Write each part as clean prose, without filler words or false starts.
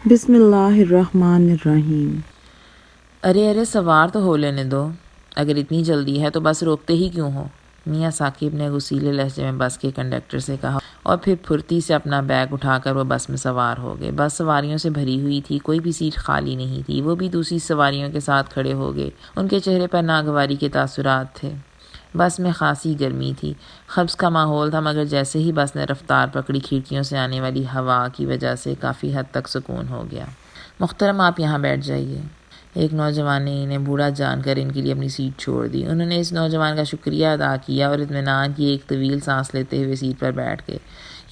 بسم اللہ الرحمن الرحیم۔ ارے سوار تو ہو لینے دو، اگر اتنی جلدی ہے تو بس روکتے ہی کیوں ہو؟ میاں ثاقب نے غصیلے لہجے میں بس کے کنڈکٹر سے کہا اور پھر پھرتی سے اپنا بیگ اٹھا کر وہ بس میں سوار ہو گئے۔ بس سواریوں سے بھری ہوئی تھی، کوئی بھی سیٹ خالی نہیں تھی۔ وہ بھی دوسری سواریوں کے ساتھ کھڑے ہو گئے۔ ان کے چہرے پر ناگواری کے تاثرات تھے۔ بس میں خاصی گرمی تھی، قبض کا ماحول تھا، مگر جیسے ہی بس نے رفتار پکڑی کھڑکیوں سے آنے والی ہوا کی وجہ سے کافی حد تک سکون ہو گیا۔ محترم آپ یہاں بیٹھ جائیے۔ ایک نوجوان نے انہیں بوڑھا جان کر ان کے لیے اپنی سیٹ چھوڑ دی۔ انہوں نے اس نوجوان کا شکریہ ادا کیا اور اطمینان کی ایک طویل سانس لیتے ہوئے سیٹ پر بیٹھ گئے۔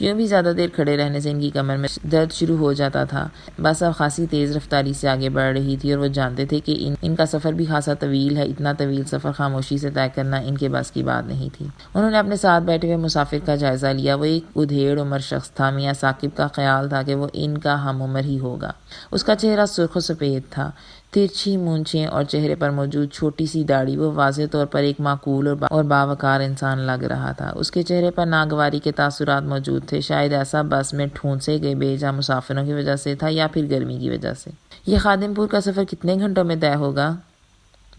یوں بھی زیادہ دیر کھڑے رہنے سے ان کی کمر میں درد شروع ہو جاتا تھا۔ بس اب خاصی تیز رفتاری سے آگے بڑھ رہی تھی اور وہ جانتے تھے کہ ان کا سفر بھی خاصا طویل ہے۔ اتنا طویل سفر خاموشی سے طے کرنا ان کے بس کی بات نہیں تھی۔ انہوں نے اپنے ساتھ بیٹھے ہوئے مسافر کا جائزہ لیا۔ وہ ایک ادھیڑ عمر شخص تھا۔ میاں ثاقب کا خیال تھا کہ وہ ان کا ہم عمر ہی ہوگا۔ اس کا چہرہ سرخ و سفید تھا، ترچھی مونچھیں اور چہرے پر موجود چھوٹی سی داڑھی۔ وہ واضح طور پر ایک معقول اور باوقار انسان لگ رہا تھا۔ اس کے چہرے پر ناگواری کے تاثرات موجود تھے، شاید ایسا بس میں ٹھونسے گئے بے جا مسافروں کی وجہ سے تھا یا پھر گرمی کی وجہ سے۔ یہ خادم پور کا سفر کتنے گھنٹوں میں طے ہوگا؟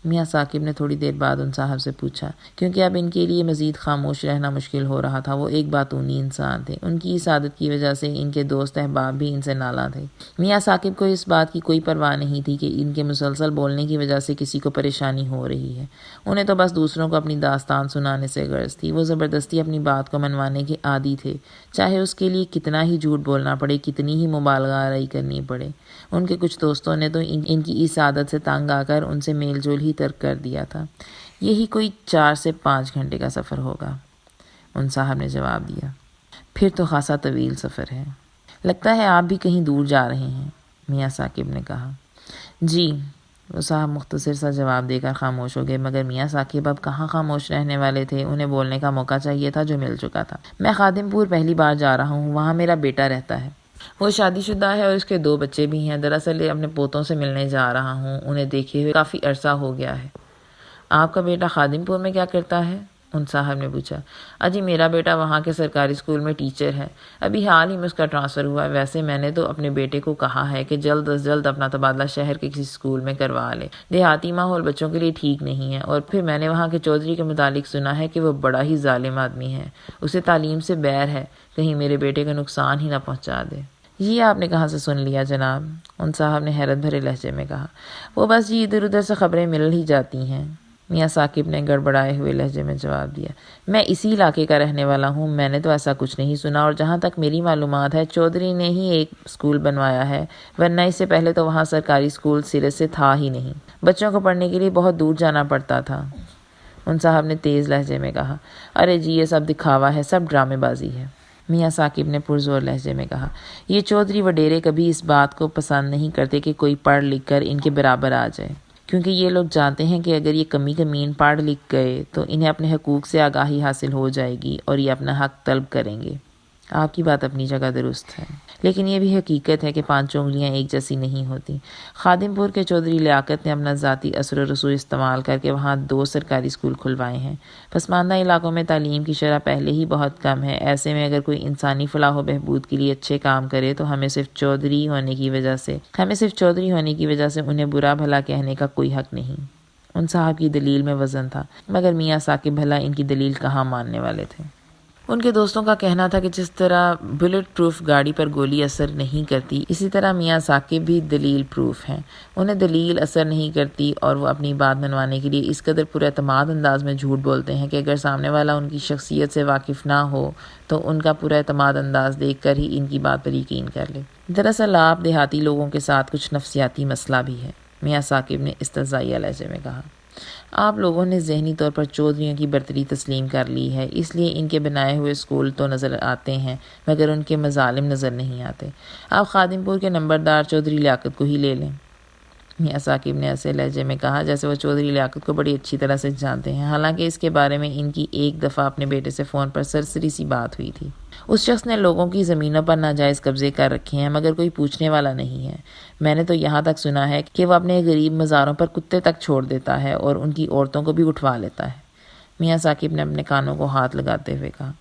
میاں ثاقب نے تھوڑی دیر بعد ان صاحب سے پوچھا، کیونکہ اب ان کے لیے مزید خاموش رہنا مشکل ہو رہا تھا۔ وہ ایک باتونی انسان تھے، ان کی اس عادت کی وجہ سے ان کے دوست احباب بھی ان سے نالاں تھے۔ میاں ثاقب کو اس بات کی کوئی پرواہ نہیں تھی کہ ان کے مسلسل بولنے کی وجہ سے کسی کو پریشانی ہو رہی ہے۔ انہیں تو بس دوسروں کو اپنی داستان سنانے سے غرض تھی۔ وہ زبردستی اپنی بات کو منوانے کے عادی تھے، چاہے اس کے لیے کتنا ہی جھوٹ بولنا پڑے، کتنی ہی مبالغہ آرائی کرنی پڑے۔ ان کے کچھ دوستوں نے تو ان کی اس عادت سے تنگ آ کر ان سے میل جول ہی ترک کر دیا تھا۔ یہی کوئی 4 سے 5 گھنٹے کا سفر ہوگا، ان صاحب نے جواب دیا۔ پھر تو خاصا طویل سفر ہے۔ لگتا ہے آپ بھی کہیں دور جا رہے ہیں، میاں ثاقب نے کہا۔ جی، وہ صاحب مختصر سا جواب دے کر خاموش ہو گئے، مگر میاں ثاقب اب کہاں خاموش رہنے والے تھے۔ انہیں بولنے کا موقع چاہیے تھا جو مل چکا تھا۔ میں خادم پور پہلی بار جا رہا ہوں، وہاں میرا بیٹا رہتا ہے۔ وہ شادی شدہ ہے اور اس کے 2 بچے بھی ہیں۔ دراصل اپنے پوتوں سے ملنے جا رہا ہوں، انہیں دیکھے ہوئے کافی عرصہ ہو گیا ہے۔ آپ کا بیٹا خادم پور میں کیا کرتا ہے؟ ان صاحب نے پوچھا۔ اجی میرا بیٹا وہاں کے سرکاری اسکول میں ٹیچر ہے، ابھی حال ہی میں اس کا ٹرانسفر ہوا ہے۔ ویسے میں نے تو اپنے بیٹے کو کہا ہے کہ جلد از جلد اپنا تبادلہ شہر کے کسی اسکول میں کروا لے، دیہاتی ماحول بچوں کے لیے ٹھیک نہیں ہے۔ اور پھر میں نے وہاں کے چودھری کے متعلق سنا ہے کہ وہ بڑا ہی ظالم آدمی ہے، اسے تعلیم سے بیر ہے، کہیں میرے بیٹے کو نقصان ہی نہ پہنچا دے۔ یہ آپ نے کہاں سے سن لیا جناب؟ ان صاحب نے حیرت بھرے لہجے میں کہا۔ وہ بس جی ادھر ادھر سے خبریں مل ہی جاتی ہیں، میاں ثاقب نے گڑبڑائے ہوئے لہجے میں جواب دیا۔ میں اسی علاقے کا رہنے والا ہوں، میں نے تو ایسا کچھ نہیں سنا، اور جہاں تک میری معلومات ہے چودھری نے ہی ایک اسکول بنوایا ہے، ورنہ اس سے پہلے تو وہاں سرکاری اسکول سرے سے تھا ہی نہیں، بچوں کو پڑھنے کے لیے بہت دور جانا پڑتا تھا، ان صاحب نے تیز لہجے میں کہا۔ ارے جی یہ سب دکھاوا ہے، سب ڈرامے بازی ہے، میاں ثاقب نے پرزور لہجے میں کہا۔ یہ چودھری وڈیرے کبھی اس بات کو پسند نہیں کرتے کہ کوئی پڑھ لکھ کر ان کے برابر آ جائے، کیونکہ یہ لوگ جانتے ہیں کہ اگر یہ کمی کمین پڑھ لکھ گئے تو انہیں اپنے حقوق سے آگاہی حاصل ہو جائے گی اور یہ اپنا حق طلب کریں گے۔ آپ کی بات اپنی جگہ درست ہے، لیکن یہ بھی حقیقت ہے کہ 5 انگلیاں ایک جیسی نہیں ہوتی۔ خادم پور کے چودھری لیاقت نے اپنا ذاتی اثر و رسوخ استعمال کر کے وہاں 2 سرکاری اسکول کھلوائے ہیں۔ پسماندہ علاقوں میں تعلیم کی شرح پہلے ہی بہت کم ہے، ایسے میں اگر کوئی انسانی فلاح و بہبود کے لیے اچھے کام کرے تو ہمیں صرف چودھری ہونے کی وجہ سے انہیں برا بھلا کہنے کا کوئی حق نہیں۔ ان صاحب کی دلیل میں وزن تھا، مگر میاں ثاقب بھلا ان کی دلیل کہاں ماننے والے تھے۔ ان کے دوستوں کا کہنا تھا کہ جس طرح بلٹ پروف گاڑی پر گولی اثر نہیں کرتی، اسی طرح میاں ثاقب بھی دلیل پروف ہیں، انہیں دلیل اثر نہیں کرتی، اور وہ اپنی بات منوانے کے لیے اس قدر پر اعتماد انداز میں جھوٹ بولتے ہیں کہ اگر سامنے والا ان کی شخصیت سے واقف نہ ہو تو ان کا پر اعتماد انداز دیکھ کر ہی ان کی بات پر یقین کر لے۔ دراصل آپ دیہاتی لوگوں کے ساتھ کچھ نفسیاتی مسئلہ بھی ہے، میاں ثاقب نے استہزائیہ لہجے میں کہا۔ آپ لوگوں نے ذہنی طور پر چودھریوں کی برتری تسلیم کر لی ہے، اس لیے ان کے بنائے ہوئے اسکول تو نظر آتے ہیں مگر ان کے مظالم نظر نہیں آتے۔ آپ خادم پور کے نمبردار چودھری لیاقت کو ہی لے لیں، میاں ثاقب نے ایسے لہجے میں کہا جیسے وہ چودھری لیاقت کو بڑی اچھی طرح سے جانتے ہیں، حالانکہ اس کے بارے میں ان کی ایک دفعہ اپنے بیٹے سے فون پر سرسری سی بات ہوئی تھی۔ اس شخص نے لوگوں کی زمینوں پر ناجائز قبضے کر رکھے ہیں، مگر کوئی پوچھنے والا نہیں ہے۔ میں نے تو یہاں تک سنا ہے کہ وہ اپنے غریب مزاروں پر کتے تک چھوڑ دیتا ہے اور ان کی عورتوں کو بھی اٹھوا لیتا ہے، میاں ثاقب نے اپنے کانوں کو ہاتھ لگاتے ہوئے کہا۔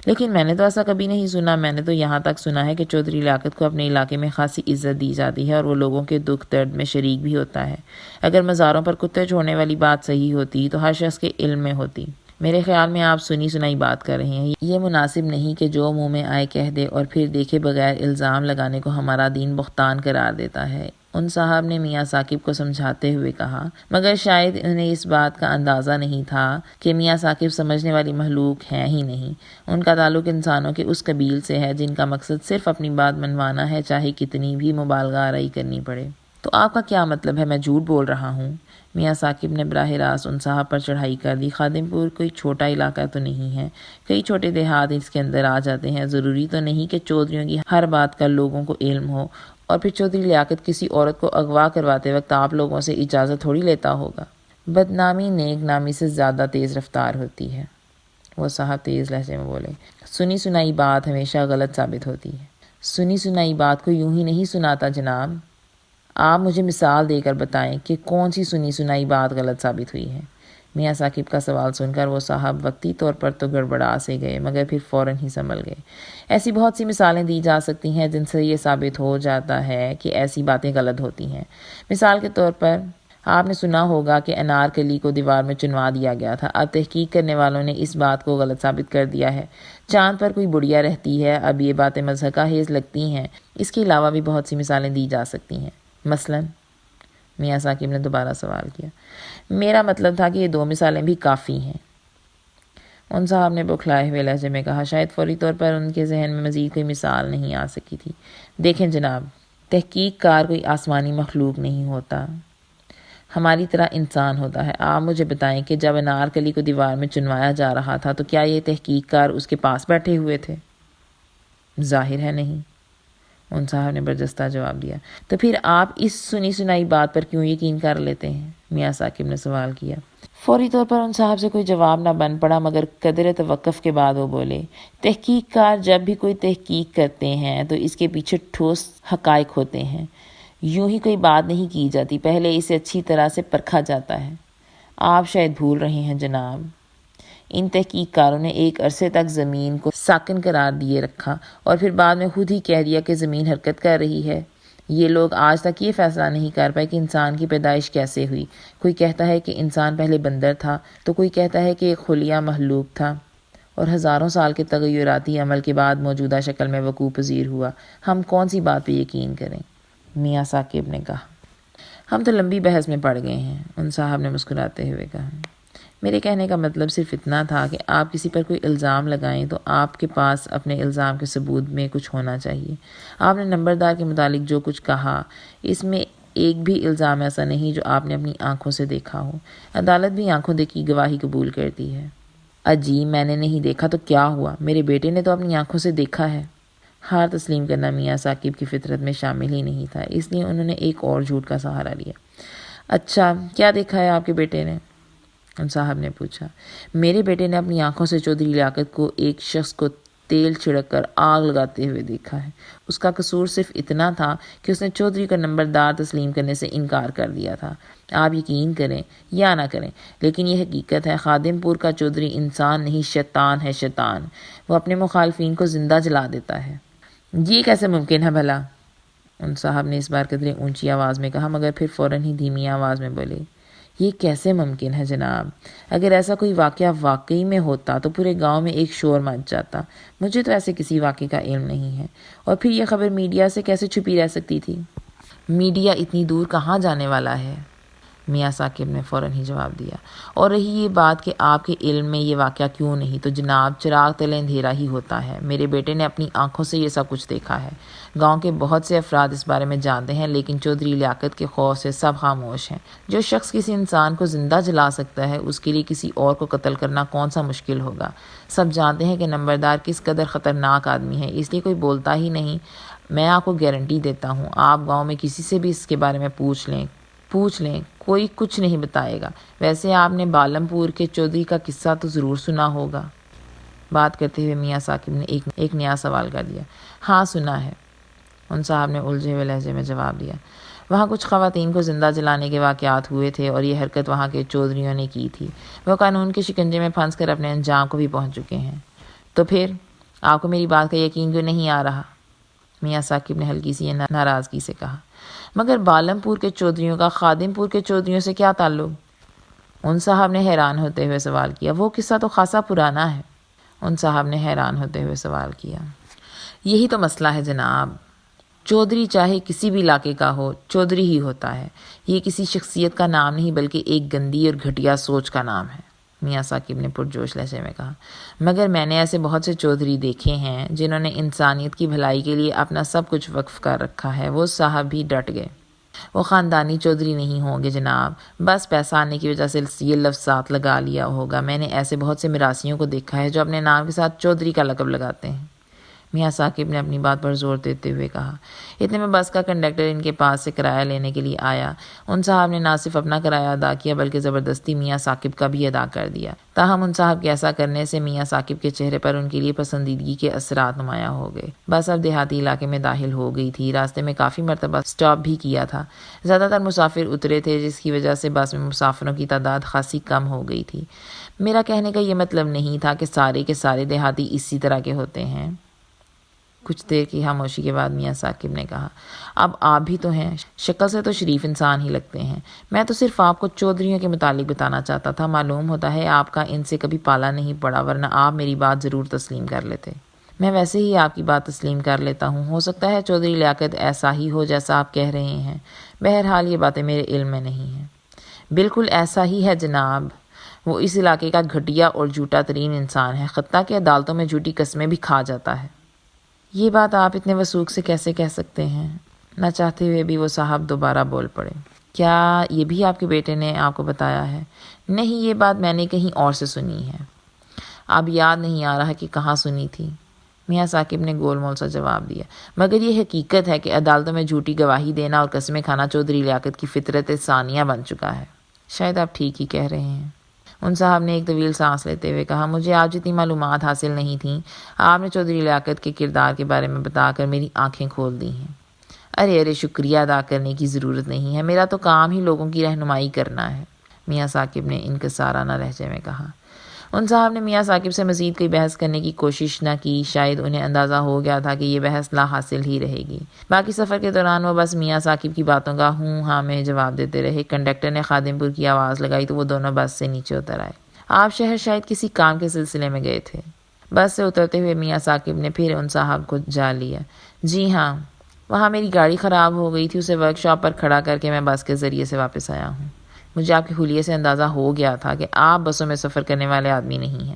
لیکن میں نے تو ایسا کبھی نہیں سنا. میں نے تو یہاں تک سنا ہے کہ چودھری لیاقت کو اپنے علاقے میں خاصی عزت دی جاتی ہے اور وہ لوگوں کے دکھ درد میں شریک بھی ہوتا ہے. اگر مزاروں پر کتے چھوڑنے والی بات صحیح ہوتی تو ہر شخص کے علم میں ہوتی. میرے خیال میں آپ سنی سنائی بات کر رہے ہیں. یہ مناسب نہیں کہ جو منہ میں آئے کہہ دے اور پھر دیکھے بغیر الزام لگانے کو ہمارا دین بہتان قرار دیتا ہے. ان صاحب نے میاں ثاقب کو سمجھاتے ہوئے کہا، مگر شاید انہیں اس بات کا اندازہ نہیں تھا کہ میاں ثاقب سمجھنے والی مخلوق ہیں ہی نہیں. ان کا تعلق انسانوں کے اس قبیل سے ہے جن کا مقصد صرف اپنی بات منوانا ہے، چاہے کتنی بھی مبالغہ آرائی کرنی پڑے. تو آپ کا کیا مطلب ہے میں جھوٹ بول رہا ہوں؟ میاں ثاقب نے براہ راست ان صاحب پر چڑھائی کر دی. خادم پور کوئی چھوٹا علاقہ تو نہیں ہے. کئی چھوٹے دیہات اس کے اندر آ جاتے ہیں. ضروری تو نہیں کہ چودھریوں کی ہر بات کا لوگوں کو علم ہو. اور پھر چودھری لیاقت کسی عورت کو اغوا کرواتے وقت آپ لوگوں سے اجازت تھوڑی لیتا ہوگا. بدنامی نیک نامی سے زیادہ تیز رفتار ہوتی ہے. وہ صاحب تیز لہجے میں بولے. سنی سنائی بات ہمیشہ غلط ثابت ہوتی ہے. سنی سنائی بات کو یوں ہی نہیں سناتا جناب. آپ مجھے مثال دے کر بتائیں کہ کون سی سنی سنائی بات غلط ثابت ہوئی ہے. میاں ثاقب کا سوال سن کر وہ صاحب وقتی طور پر تو گڑبڑا سے گئے مگر پھر فوراً ہی سنبھل گئے. ایسی بہت سی مثالیں دی جا سکتی ہیں جن سے یہ ثابت ہو جاتا ہے کہ ایسی باتیں غلط ہوتی ہیں. مثال کے طور پر آپ نے سنا ہوگا کہ انارکلی کو دیوار میں چنوا دیا گیا تھا. اب تحقیق کرنے والوں نے اس بات کو غلط ثابت کر دیا ہے. چاند پر کوئی بڑھیا رہتی ہے. اب یہ باتیں مضحکہ خیز لگتی ہیں. اس کے علاوہ بھی بہت سی مثالیں دی جا سکتی ہیں. مثلاً میاں ثاقب نے دوبارہ سوال کیا. میرا مطلب تھا کہ یہ 2 مثالیں بھی کافی ہیں. ان صاحب نے بکھلائے ہوئے لہجے میں کہا. شاید فوری طور پر ان کے ذہن میں مزید کوئی مثال نہیں آ سکی تھی. دیکھیں جناب، تحقیق کار کوئی آسمانی مخلوق نہیں ہوتا، ہماری طرح انسان ہوتا ہے. آپ مجھے بتائیں کہ جب انارکلی کو دیوار میں چنوایا جا رہا تھا تو کیا یہ تحقیق کار اس کے پاس بیٹھے ہوئے تھے؟ ظاہر ہے نہیں. ان صاحب نے برجستہ جواب دیا. تو پھر آپ اس سنی سنائی بات پر کیوں یقین کر لیتے ہیں؟ میاں ثاقب نے سوال کیا. فوری طور پر ان صاحب سے کوئی جواب نہ بن پڑا مگر قدر توقف کے بعد وہ بولے. تحقیق کار جب بھی کوئی تحقیق کرتے ہیں تو اس کے پیچھے ٹھوس حقائق ہوتے ہیں. یوں ہی کوئی بات نہیں کی جاتی، پہلے اسے اچھی طرح سے پرکھا جاتا ہے. آپ شاید بھول رہے ہیں جناب. ان تحقیق کاروں نے ایک عرصے تک زمین کو ساکن قرار دیے رکھا اور پھر بعد میں خود ہی کہہ دیا کہ زمین حرکت کر رہی ہے. یہ لوگ آج تک یہ فیصلہ نہیں کر پائے کہ انسان کی پیدائش کیسے ہوئی. کوئی کہتا ہے کہ انسان پہلے بندر تھا تو کوئی کہتا ہے کہ ایک خلیہ مخلوق تھا اور ہزاروں سال کے تغیراتی عمل کے بعد موجودہ شکل میں وقوع پذیر ہوا. ہم کون سی بات پہ یقین کریں؟ میاں ثاقب نے کہا. ہم تو لمبی بحث میں پڑ گئے ہیں. ان صاحب نے مسکراتے ہوئے کہا. میرے کہنے کا مطلب صرف اتنا تھا کہ آپ کسی پر کوئی الزام لگائیں تو آپ کے پاس اپنے الزام کے ثبوت میں کچھ ہونا چاہیے. آپ نے نمبردار کے متعلق جو کچھ کہا اس میں ایک بھی الزام ایسا نہیں جو آپ نے اپنی آنکھوں سے دیکھا ہو. عدالت بھی آنکھوں دیکھی گواہی قبول کرتی ہے. اجی میں نے نہیں دیکھا تو کیا ہوا، میرے بیٹے نے تو اپنی آنکھوں سے دیکھا ہے. ہار تسلیم کرنا میاں ثاقب کی فطرت میں شامل ہی نہیں تھا، اس لیے انہوں نے ایک اور جھوٹ کا سہارا لیا. اچھا کیا دیکھا ہے آپ کے بیٹے نے؟ ان صاحب نے پوچھا. میرے بیٹے نے اپنی آنکھوں سے چودھری لیاقت کو ایک شخص کو تیل چھڑک کر آگ لگاتے ہوئے دیکھا ہے. اس کا قصور صرف اتنا تھا کہ اس نے چودھری کو نمبردار تسلیم کرنے سے انکار کر دیا تھا. آپ یقین کریں یا نہ کریں لیکن یہ حقیقت ہے. خادم پور کا چودھری انسان نہیں شیطان ہے. شیطان وہ اپنے مخالفین کو زندہ جلا دیتا ہے. یہ کیسے ممکن ہے بھلا؟ ان صاحب نے اس بار قدرے اونچی آواز میں کہا مگر پھر فوراً ہی دھیمی آواز میں بولے. یہ کیسے ممکن ہے جناب؟ اگر ایسا کوئی واقعہ واقعی میں ہوتا تو پورے گاؤں میں ایک شور مچ جاتا. مجھے تو ایسے کسی واقعے کا علم نہیں ہے. اور پھر یہ خبر میڈیا سے کیسے چھپی رہ سکتی تھی؟ میڈیا اتنی دور کہاں جانے والا ہے؟ میاں ثاقب نے فوراً ہی جواب دیا. اور رہی یہ بات کہ آپ کے علم میں یہ واقعہ کیوں نہیں، تو جناب چراغ تلے اندھیرا ہی ہوتا ہے. میرے بیٹے نے اپنی آنکھوں سے یہ سب کچھ دیکھا ہے. گاؤں کے بہت سے افراد اس بارے میں جانتے ہیں لیکن چودھری لیاقت کے خوف سے سب خاموش ہیں. جو شخص کسی انسان کو زندہ جلا سکتا ہے اس کے لیے کسی اور کو قتل کرنا کون سا مشکل ہوگا. سب جانتے ہیں کہ نمبردار کس قدر خطرناک آدمی ہے، اس لیے کوئی بولتا ہی نہیں. میں آپ کو گارنٹی دیتا ہوں آپ گاؤں میں کسی سے بھی اس کے بارے میں پوچھ لیں کوئی کچھ نہیں بتائے گا. ویسے آپ نے بالم پور کے چودھری کا قصہ تو ضرور سنا ہوگا. بات کرتے ہوئے میاں ثاقب نے ایک نیا سوال کر دیا. ہاں سنا ہے. ان صاحب نے الجھے ہوئے لہجے میں جواب دیا. وہاں کچھ خواتین کو زندہ جلانے کے واقعات ہوئے تھے اور یہ حرکت وہاں کے چودھریوں نے کی تھی. وہ قانون کے شکنجے میں پھنس کر اپنے انجام کو بھی پہنچ چکے ہیں. تو پھر آپ کو میری بات کا یقین کیوں نہیں آ رہا؟ میاں ثاقب نے ہلکی سی ناراضگی سے کہا۔ مگر بالم پور کے چودھریوں کا خادم پور کے چودھریوں سے کیا تعلق؟ ان صاحب نے حیران ہوتے ہوئے سوال کیا۔ وہ قصہ تو خاصا پرانا ہے۔ ان صاحب نے حیران ہوتے ہوئے سوال کیا۔ یہی تو مسئلہ ہے جناب، چودھری چاہے کسی بھی علاقے کا ہو، چودھری ہی ہوتا ہے۔ یہ کسی شخصیت کا نام نہیں بلکہ ایک گندی اور گھٹیا سوچ کا نام ہے، میاں ثاقب نے پرجوش لہجے میں کہا۔ مگر میں نے ایسے بہت سے چودھری دیکھے ہیں جنہوں نے انسانیت کی بھلائی کے لیے اپنا سب کچھ وقف کر رکھا ہے۔ وہ صاحب بھی ڈٹ گئے۔ وہ خاندانی چودھری نہیں ہوں گے جناب، بس پیسہ آنے کی وجہ سے یہ لفظ ساتھ لگا لیا ہوگا۔ میں نے ایسے بہت سے میراثیوں کو دیکھا ہے جو اپنے نام کے ساتھ چودھری کا لقب لگاتے ہیں، میاں ثاقب نے اپنی بات پر زور دیتے ہوئے کہا۔ اتنے میں بس کا کنڈکٹر ان کے پاس سے کرایہ لینے کے لیے آیا۔ ان صاحب نے نہ صرف اپنا کرایہ ادا کیا بلکہ زبردستی میاں ثاقب کا بھی ادا کر دیا۔ تاہم ان صاحب کے ایسا کرنے سے میاں ثاقب کے چہرے پر ان کے لیے پسندیدگی کے اثرات نمایاں ہو گئے۔ بس اب دیہاتی علاقے میں داخل ہو گئی تھی۔ راستے میں کافی مرتبہ سٹاپ بھی کیا تھا۔ زیادہ تر مسافر اترے تھے جس کی وجہ سے بس میں مسافروں کی تعداد خاصی کم ہو گئی تھی۔ میرا کہنے کا یہ مطلب نہیں تھا کہ سارے کے سارے دیہاتی اسی طرح کے ہوتے ہیں۔ کچھ دیر کی خاموشی کے بعد میاں ثاقب نے کہا، اب آپ بھی تو ہیں، شکل سے تو شریف انسان ہی لگتے ہیں۔ میں تو صرف آپ کو چودھریوں کے متعلق بتانا چاہتا تھا۔ معلوم ہوتا ہے آپ کا ان سے کبھی پالا نہیں پڑا، ورنہ آپ میری بات ضرور تسلیم کر لیتے۔ میں ویسے ہی آپ کی بات تسلیم کر لیتا ہوں۔ ہو سکتا ہے چودھری لیاقت ایسا ہی ہو جیسا آپ کہہ رہے ہیں، بہرحال یہ باتیں میرے علم میں نہیں ہیں۔ بالکل ایسا ہی ہے جناب، وہ اس علاقے کا گھٹیا اور جھوٹا ترین انسان ہے، حتیٰ کہ عدالتوں میں جھوٹی قسمیں بھی کھا جاتا ہے۔ یہ بات آپ اتنے وثوق سے کیسے کہہ سکتے ہیں؟ نہ چاہتے ہوئے بھی وہ صاحب دوبارہ بول پڑے۔ کیا یہ بھی آپ کے بیٹے نے آپ کو بتایا ہے؟ نہیں، یہ بات میں نے کہیں اور سے سنی ہے۔ اب یاد نہیں آ رہا کہ کہاں سنی تھی، میاں ثاقب نے گول مول سا جواب دیا۔ مگر یہ حقیقت ہے کہ عدالتوں میں جھوٹی گواہی دینا اور قسمیں کھانا چودھری لیاقت کی فطرت ثانیہ بن چکا ہے۔ شاید آپ ٹھیک ہی کہہ رہے ہیں، ان صاحب نے ایک طویل سانس لیتے ہوئے کہا۔ مجھے آپ جتنی معلومات حاصل نہیں تھیں، آپ نے چودھری لیاقت کے کردار کے بارے میں بتا کر میری آنکھیں کھول دی ہیں۔ ارے شکریہ ادا کرنے کی ضرورت نہیں ہے، میرا تو کام ہی لوگوں کی رہنمائی کرنا ہے، میاں ثاقب نے انکسارانہ لہجے میں کہا۔ ان صاحب نے میاں ثاقب سے مزید کوئی بحث کرنے کی کوشش نہ کی۔ شاید انہیں اندازہ ہو گیا تھا کہ یہ بحث لا حاصل ہی رہے گی۔ باقی سفر کے دوران وہ بس میاں ثاقب کی باتوں کا ہوں ہاں میں جواب دیتے رہے۔ کنڈکٹر نے خادم پور کی آواز لگائی تو وہ دونوں بس سے نیچے اتر آئے۔ آپ شہر شاید کسی کام کے سلسلے میں گئے تھے؟ بس سے اترتے ہوئے میاں ثاقب نے پھر ان صاحب کو جا لیا۔ جی ہاں، وہاں میری گاڑی خراب ہو گئی تھی، اسے ورک شاپ پر کھڑا کر کے میں بس کے ذریعے سے واپس آیا ہوں۔ مجھے آپ کے حلیے سے اندازہ ہو گیا تھا کہ آپ بسوں میں سفر کرنے والے آدمی نہیں ہیں۔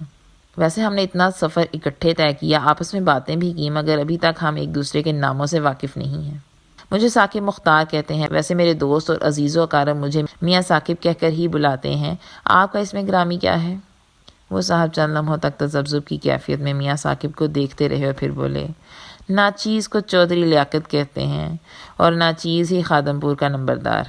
ویسے ہم نے اتنا سفر اکٹھے طے کیا، آپس میں باتیں بھی کی، مگر ابھی تک ہم ایک دوسرے کے ناموں سے واقف نہیں ہیں۔ مجھے ثاقب مختار کہتے ہیں، ویسے میرے دوست اور عزیز و اقارب مجھے میاں ثاقب کہہ کر ہی بلاتے ہیں۔ آپ کا اس میں گرامی کیا ہے؟ وہ صاحب چند لمحوں تک تذبذب کی کیفیت میں میاں ثاقب کو دیکھتے رہے اور پھر بولے، ناچیز کو چودھری لیاقت کہتے ہیں اور ناچیز ہی خادم پور کا نمبردار۔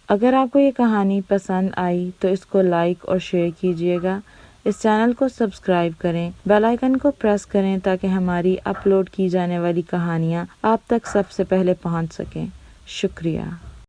اگر آپ کو یہ کہانی پسند آئی تو اس کو لائک اور شیئر کیجیے گا۔ اس چینل کو سبسکرائب کریں، بیل آئیکن کو پریس کریں تاکہ ہماری اپلوڈ کی جانے والی کہانیاں آپ تک سب سے پہلے پہنچ سکیں۔ شکریہ۔